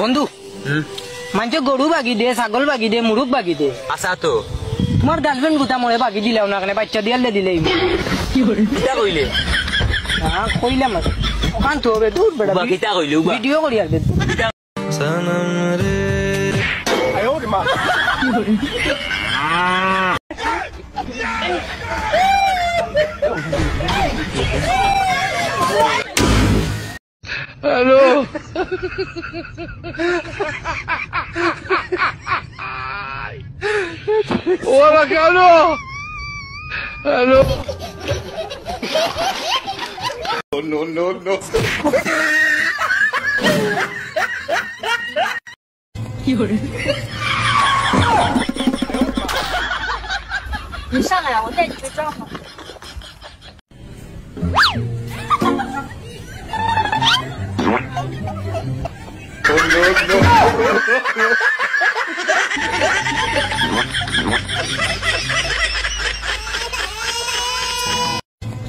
বন্ধু মানুষ গরু বাগি দে, ছাগল বাগি দে, মুরুখ বাগি দে। আচ্ছা তো তোমার গার্লফ্রেন্ড গুতা মরে বাগি দিলাও না, বাচ্চা দিয়ালে দিলেই কইলে কইলাম ওখান তো হবে দূর বেড়া বাকিটা কইলে ভিডিও করি আর হ্যালো ওরা কেন হ্যালো no no no你上来，我带你去装好。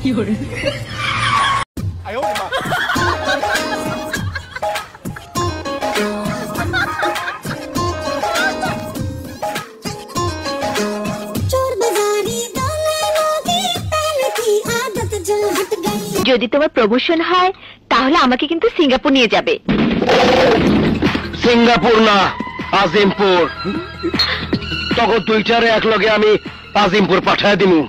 有人。哎呦我的妈！ যদি তোমার প্রমোশন হয় তাহলে আমাকে কিন্তু সিঙ্গাপুর নিয়ে যাবে। সিঙ্গাপুর না, আজিমপুর। তখন দুইটারে একলগে আমি আজিমপুর পাঠায় দিমু।